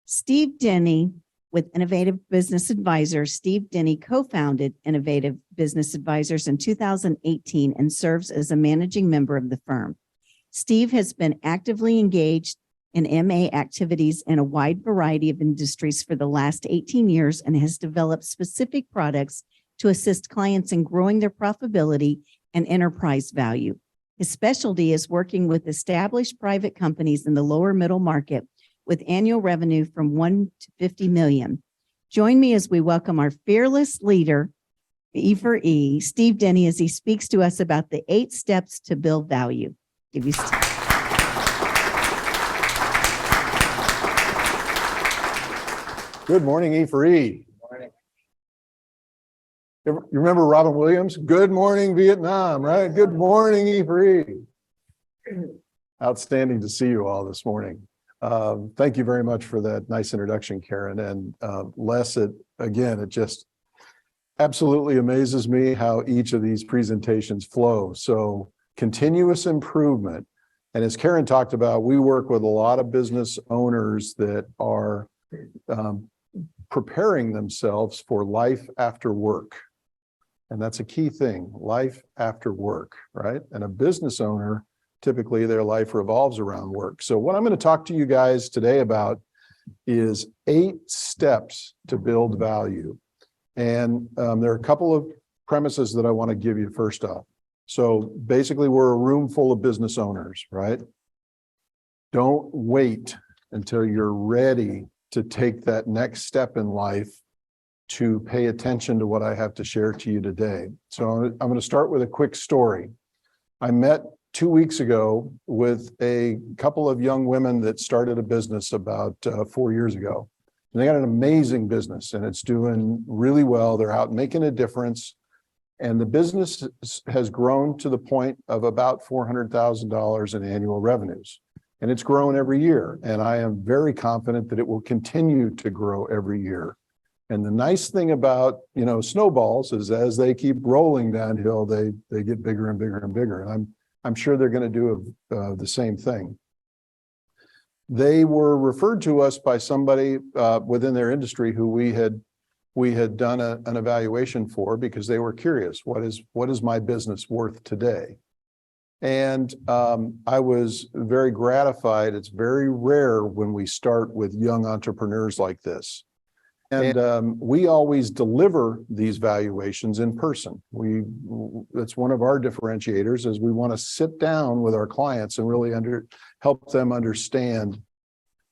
Steve Denny with Innovative Business Advisors. Steve Denny co-founded Innovative Business Advisors in 2018 and serves as a managing member of the firm. Steve has been actively engaged in MA activities in a wide variety of industries for the last 18 years and has developed specific products to assist clients in growing their profitability and enterprise value. His specialty is working with established private companies in the lower middle market with annual revenue from 1 to 50 million. Join me as we welcome our fearless leader, E4E, Steve Denny, as he speaks to us about the 8 steps to build value. Give you Steve. Good morning, E4E. Morning. You remember Robin Williams? Good morning, Vietnam, right? Good morning, E4E. Outstanding to see you all this morning. Thank you very much for that nice introduction, Karen. And Les, it just absolutely amazes me how each of these presentations flow. So continuous improvement. And as Karen talked about, we work with a lot of business owners that are preparing themselves for life after work. And that's a key thing, life after work, right? And a business owner, typically their life revolves around work. So what I'm going to talk to you guys today about is 8 steps to build value. And there are a couple of premises that I want to give you first off. So basically, we're a room full of business owners, right? Don't wait until you're ready to take that next step in life to pay attention to what I have to share to you today. So I'm going to start with a quick story. I met 2 weeks ago with a couple of young women that started a business about 4 years ago. And they got an amazing business and it's doing really well. They're out making a difference. And the business has grown to the point of about $400,000 in annual revenues. And it's grown every year. And I am very confident that it will continue to grow every year. And the nice thing about, snowballs is as they keep rolling downhill, they get bigger and bigger and bigger. And I'm sure they're going to do the same thing. They were referred to us by somebody within their industry who we had done an evaluation for because they were curious, what is my business worth today? And I was very gratified. It's very rare when we start with young entrepreneurs like this. And we always deliver these valuations in person. That's one of our differentiators is we want to sit down with our clients and really help them understand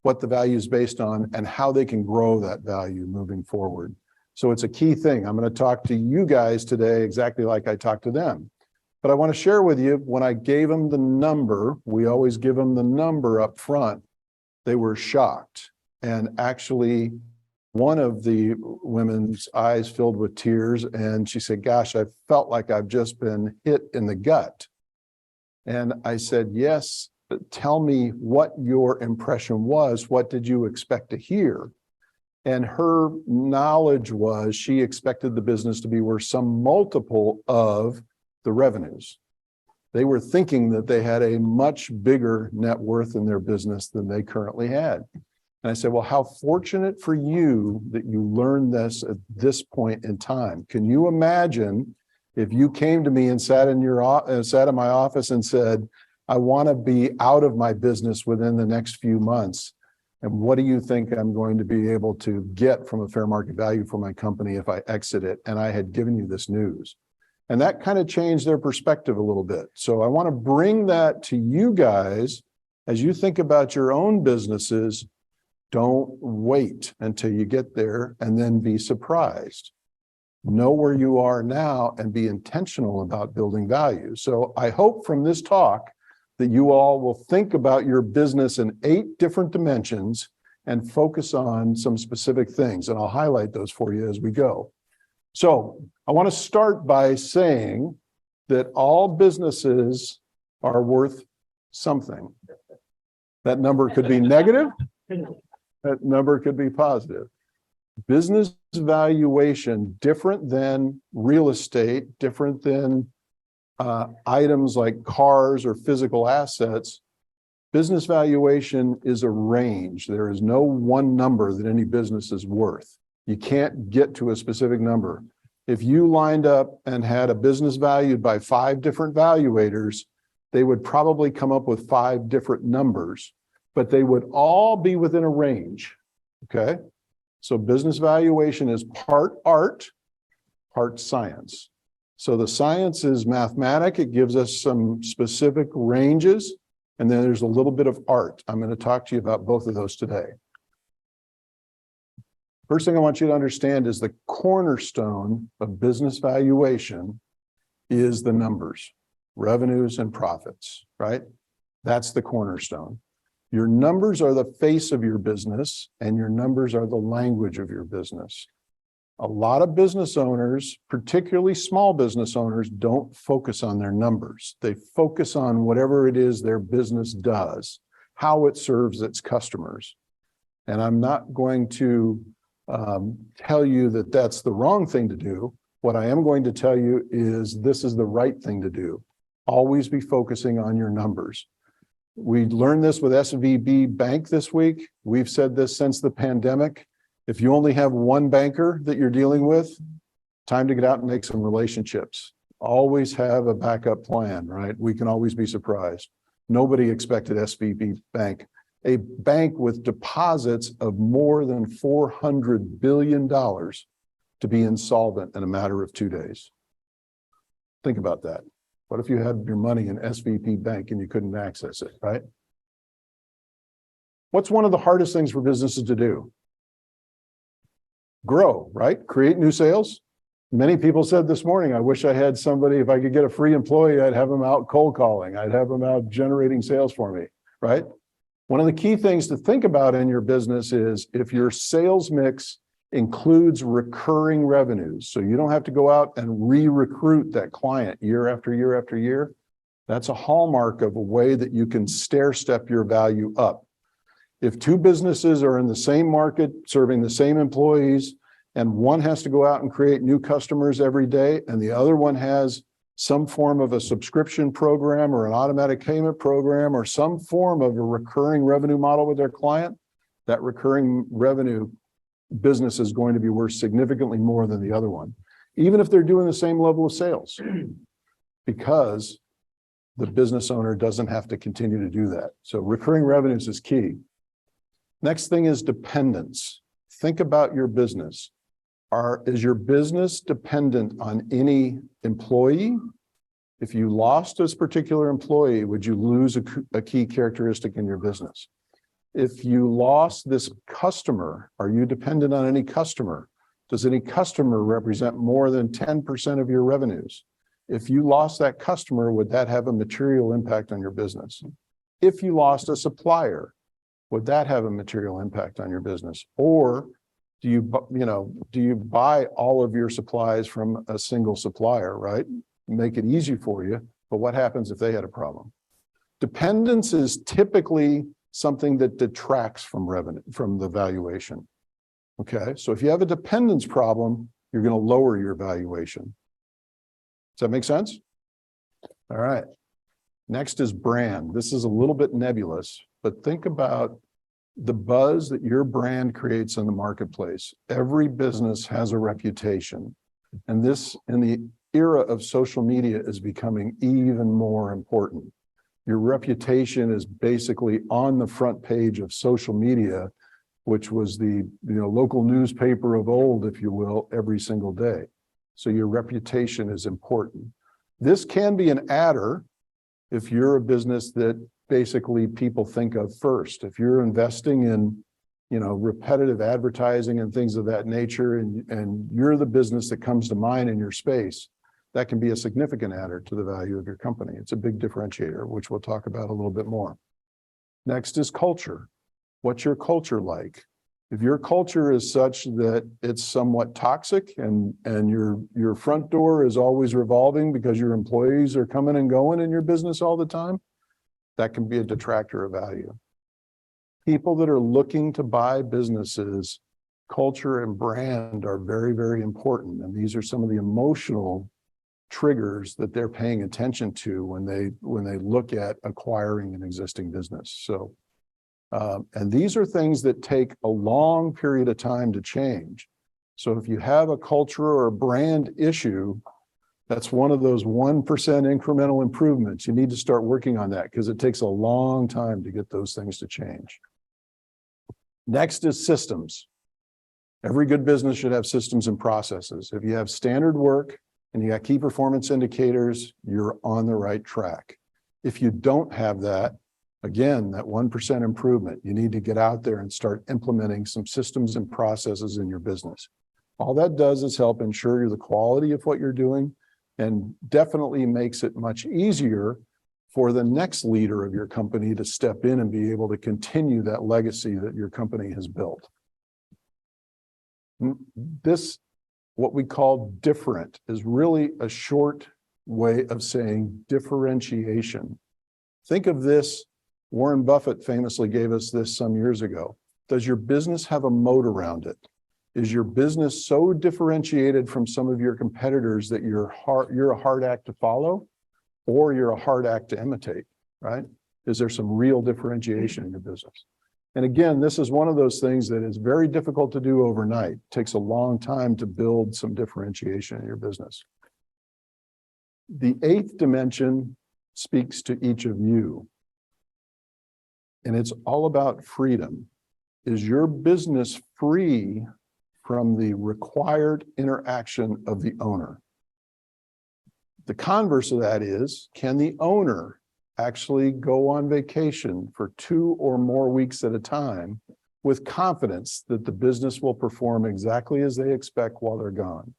what the value is based on and how they can grow that value moving forward. So it's a key thing. I'm going to talk to you guys today exactly like I talked to them. But I want to share with you, when I gave them the number, we always give them the number up front, they were shocked. And actually, one of the women's eyes filled with tears, and she said, gosh, I felt like I've just been hit in the gut. And I said, yes, but tell me what your impression was. What did you expect to hear? And her knowledge was she expected the business to be worth some multiple of the revenues. They were thinking that they had a much bigger net worth in their business than they currently had. And I said, well, how fortunate for you that you learned this at this point in time. Can you imagine if you came to me and sat in my office and said, I want to be out of my business within the next few months. And what do you think I'm going to be able to get from a fair market value for my company if I exit it? And I had given you this news. And that kind of changed their perspective a little bit. So I want to bring that to you guys as you think about your own businesses. Don't wait until you get there and then be surprised. Know where you are now and be intentional about building value. So I hope from this talk that you all will think about your business in 8 different dimensions and focus on some specific things. And I'll highlight those for you as we go. So I want to start by saying that all businesses are worth something. That number could be negative. That number could be positive. Business valuation, different than real estate, different than items like cars or physical assets, Business valuation is a range. There is no one number that any business is worth. You can't get to a specific number. If you lined up and had a business valued by 5 different valuators, they would probably come up with 5 different numbers, but they would all be within a range, okay? So business valuation is part art, part science. So the science is mathematic. It gives us some specific ranges, and then there's a little bit of art. I'm going to talk to you about both of those today. First thing I want you to understand is the cornerstone of business valuation is the numbers, revenues and profits, right? That's the cornerstone. Your numbers are the face of your business, and your numbers are the language of your business. A lot of business owners, particularly small business owners, don't focus on their numbers. They focus on whatever it is their business does, how it serves its customers. And I'm not going to tell you that that's the wrong thing to do. What I am going to tell you is this is the right thing to do. Always be focusing on your numbers. We learned this with SVB Bank this week. We've said this since the pandemic. If you only have one banker that you're dealing with, time to get out and make some relationships. Always have a backup plan, right? We can always be surprised. Nobody expected SVB Bank, a bank with deposits of more than $400 billion, to be insolvent in a matter of 2 days. Think about that. What if you had your money in SVB Bank and you couldn't access it, right? What's one of the hardest things for businesses to do? Grow, right? Create new sales. Many people said this morning, I wish I had somebody, if I could get a free employee, I'd have them out cold calling. I'd have them out generating sales for me, right? One of the key things to think about in your business is if your sales mix includes recurring revenues, so you don't have to go out and re-recruit that client year after year after year, that's a hallmark of a way that you can stair-step your value up. If 2 businesses are in the same market, serving the same employees, and one has to go out and create new customers every day, and the other one has some form of a subscription program or an automatic payment program or some form of a recurring revenue model with their client, that recurring revenue business is going to be worth significantly more than the other one, even if they're doing the same level of sales, because the business owner doesn't have to continue to do that. So recurring revenues is key. Next thing is dependence. Think about your business. Is your business dependent on any employee? If you lost this particular employee, would you lose a key characteristic in your business? If you lost this customer, are you dependent on any customer? Does any customer represent more than 10% of your revenues? If you lost that customer, would that have a material impact on your business? If you lost a supplier, would that have a material impact on your business? Or do you buy all of your supplies from a single supplier, right? Make it easy for you, but what happens if they had a problem? Dependence is typically something that detracts from revenue, from the valuation. Okay, so if you have a dependence problem, you're going to lower your valuation. Does that make sense? All right. Next is brand. This is a little bit nebulous, but think about the buzz that your brand creates in the marketplace. Every business has a reputation, and this, in the era of social media, is becoming even more important. Your reputation is basically on the front page of social media, which was the local newspaper of old, if you will, every single day. So your reputation is important. This can be an adder if you're a business that basically people think of first. If you're investing in repetitive advertising and things of that nature, and you're the business that comes to mind in your space, that can be a significant adder to the value of your company. It's a big differentiator, which we'll talk about a little bit more. Next is culture. What's your culture like? If your culture is such that it's somewhat toxic and your front door is always revolving because your employees are coming and going in your business all the time, that can be a detractor of value. People that are looking to buy businesses, culture and brand are very, very important. And these are some of the emotional triggers that they're paying attention to when they look at acquiring an existing business. So, and these are things that take a long period of time to change. So if you have a culture or a brand issue, that's one of those 1% incremental improvements. You need to start working on that because it takes a long time to get those things to change. Next is systems. Every good business should have systems and processes. If you have standard work and you got key performance indicators, you're on the right track. If you don't have that, again, that 1% improvement, you need to get out there and start implementing some systems and processes in your business. All that does is help ensure the quality of what you're doing and definitely makes it much easier for the next leader of your company to step in and be able to continue that legacy that your company has built. This, what we call different, is really a short way of saying differentiation. Think of this, Warren Buffett famously gave us this some years ago. Does your business have a moat around it? Is your business so differentiated from some of your competitors that you're a hard act to follow, or you're a hard act to imitate, right? Is there some real differentiation in your business? And again, this is one of those things that is very difficult to do overnight. It takes a long time to build some differentiation in your business. The 8th dimension speaks to each of you. And it's all about freedom. Is your business free from the required interaction of the owner? The converse of that is, can the owner actually go on vacation for 2 or more weeks at a time with confidence that the business will perform exactly as they expect while they're gone?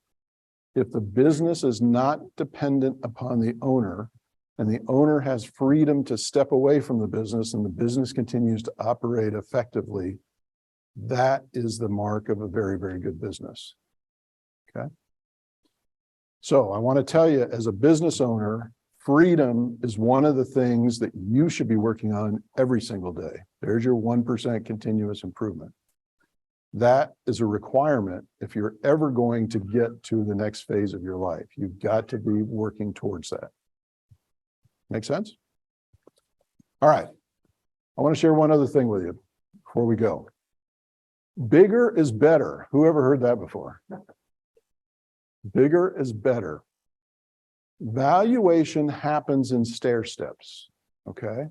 If the business is not dependent upon the owner and the owner has freedom to step away from the business and the business continues to operate effectively, that is the mark of a very, very good business. Okay. So I want to tell you, as a business owner, freedom is one of the things that you should be working on every single day. There's your 1% continuous improvement. That is a requirement if you're ever going to get to the next phase of your life. You've got to be working towards that. Make sense? All right. I want to share one other thing with you before we go. Bigger is better. Who ever heard that before? Bigger is better. Valuation happens in stair steps, okay?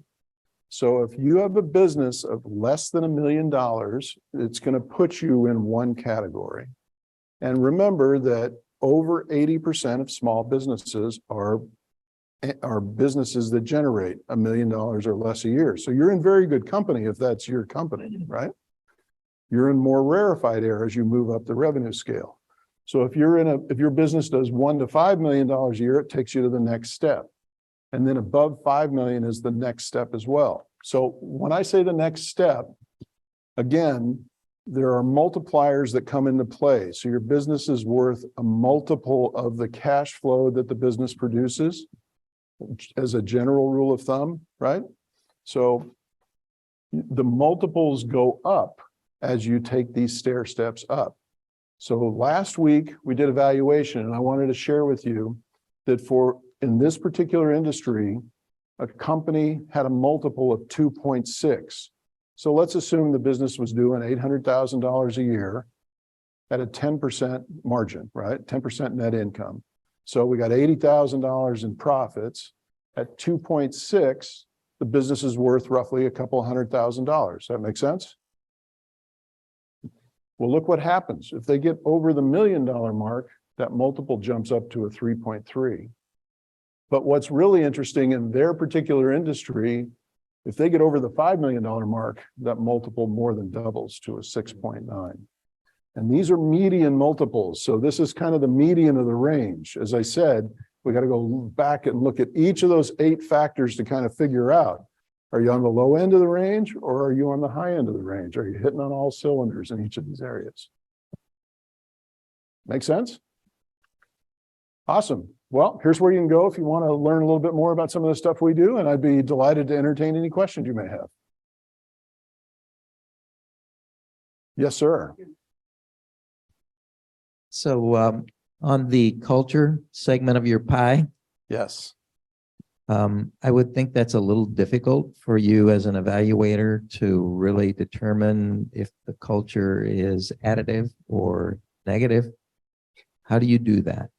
So if you have a business of less than $1 million, it's going to put you in one category. And remember that over 80% of small businesses are businesses that generate $1 million or less a year. So you're in very good company if that's your company, right? You're in more rarefied air as you move up the revenue scale. So if your business does $1 to $5 million a year, it takes you to the next step. And then above 5 million is the next step as well. So when I say the next step, again, there are multipliers that come into play. So your business is worth a multiple of the cash flow that the business produces as a general rule of thumb, right? So the multiples go up as you take these stair steps up. So last week we did a valuation, and I wanted to share with you that in this particular industry, a company had a multiple of 2.6. So let's assume the business was doing $800,000 a year at a 10% margin, right? 10% net income. So we got $80,000 in profits. At 2.6, the business is worth roughly a couple $100,000. That make sense? Well, look what happens. If they get over the $1 million mark, that multiple jumps up to a 3.3. But what's really interesting in their particular industry, if they get over the $5 million mark, that multiple more than doubles to a 6.9. And these are median multiples. So this is kind of the median of the range. As I said, we got to go back and look at each of those 8 factors to kind of figure out, are you on the low end of the range or are you on the high end of the range? Are you hitting on all cylinders in each of these areas? Make sense? Awesome. Well, here's where you can go if you want to learn a little bit more about some of the stuff we do, and I'd be delighted to entertain any questions you may have. Yes, sir. So On the culture segment of your pie, Yes. I would think that's a little difficult for you as an evaluator to really determine if the culture is additive or negative. How do you do that?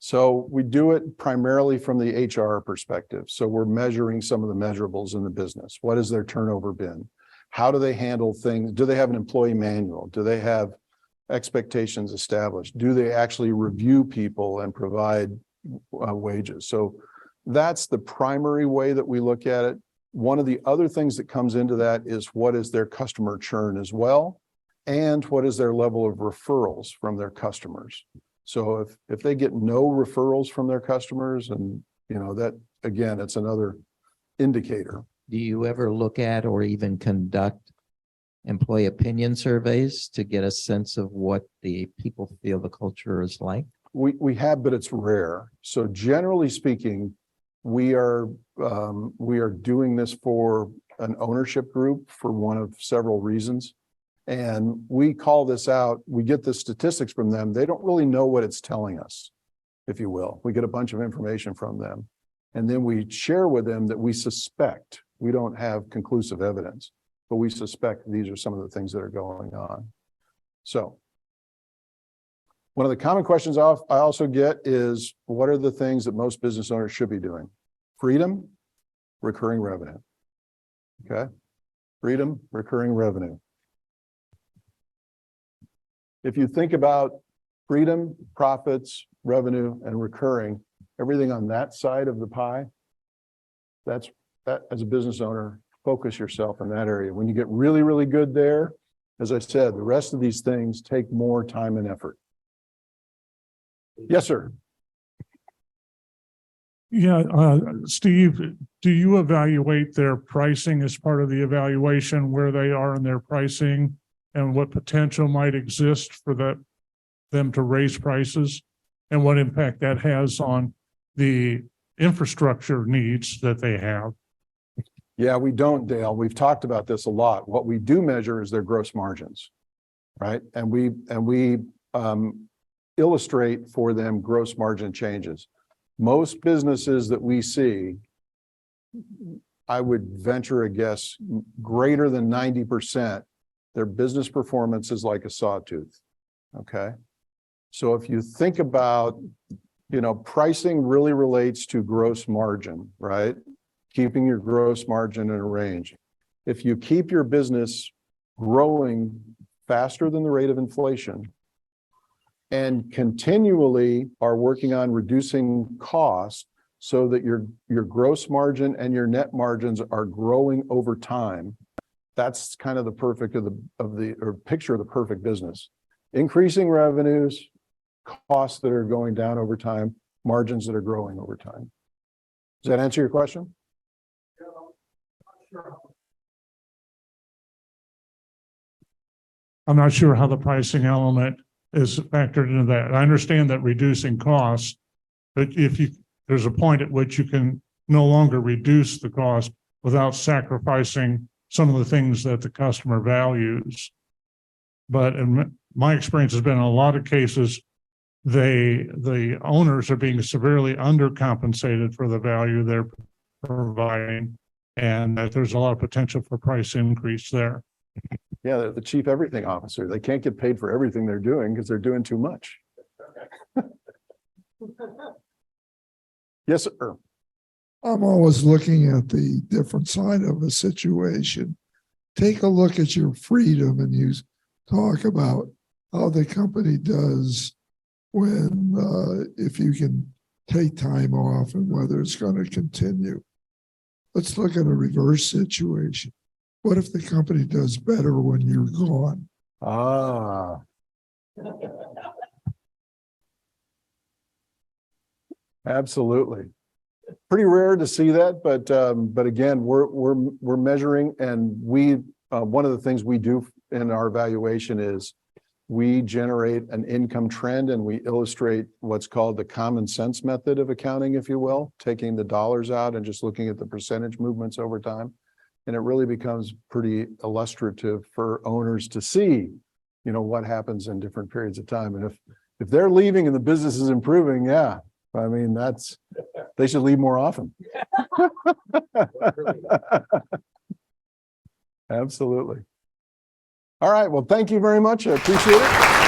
So we do it primarily from the HR perspective. So we're measuring some of the measurables in the business. What has their turnover been? How do they handle things? Do they have an employee manual? Do they have expectations established? Do they actually review people and provide wages? So that's the primary way that we look at it. One of the other things that comes into that is what is their customer churn as well, and what is their level of referrals from their customers. So if they get no referrals from their customers, and that again, it's another indicator. Do you ever look at or even conduct employee opinion surveys to get a sense of what the people feel the culture is like? We have, but it's rare. So generally speaking, we are doing this for an ownership group for one of several reasons. And we call this out, we get the statistics from them. They don't really know what it's telling us, if you will. We get a bunch of information from them. And then we share with them that we suspect, we don't have conclusive evidence, but we suspect these are some of the things that are going on. So one of the common questions I also get is, what are the things that most business owners should be doing? Freedom, recurring revenue. Okay. Freedom, recurring revenue. If you think about freedom, profits, revenue, and recurring, everything on that side of the pie, that as a business owner, focus yourself in that area. When you get really, really good there, as I said, the rest of these things take more time and effort. Yes, sir. Yeah, Steve, do you evaluate their pricing as part of the evaluation, where they are in their pricing and what potential might exist for them to raise prices, and what impact that has on the infrastructure needs that they have? Yeah, we don't, Dale. We've talked about this a lot. What we do measure is their gross margins, right? And we illustrate for them gross margin changes. Most businesses that we see, I would venture a guess, greater than 90%, their business performance is like a sawtooth. Okay. So if you think about, pricing really relates to gross margin, right? Keeping your gross margin in a range. If you keep your business growing faster than the rate of inflation and continually are working on reducing costs so that your gross margin and your net margins are growing over time, that's kind of the picture of the perfect business. Increasing revenues, costs that are going down over time, margins that are growing over time. Does that answer your question? I'm not sure how the pricing element is factored into that. I understand that reducing costs, but there's a point at which you can no longer reduce the cost without sacrificing some of the things that the customer values. But in my experience has been in a lot of cases, the owners are being severely undercompensated for the value they're providing, and that there's a lot of potential for price increase there. Yeah, they're the chief everything officer. They can't get paid for everything they're doing because they're doing too much. Yes, sir. I'm always looking at the different side of a situation. Take a look at your freedom, and you talk about how the company does when, if you can take time off and whether it's going to continue. Let's look at a reverse situation. What if the company does better when you're gone? Ah. Absolutely. Pretty rare to see that, but again, we're measuring, and one of the things we do in our evaluation is we generate an income trend, and we illustrate what's called the common sense method of accounting, if you will, taking the dollars out and just looking at the percentage movements over time. And it really becomes pretty illustrative for owners to see, what happens in different periods of time. And if they're leaving and the business is improving, yeah, I mean, they should leave more often. Absolutely. All right. Well, thank you very much. I appreciate it.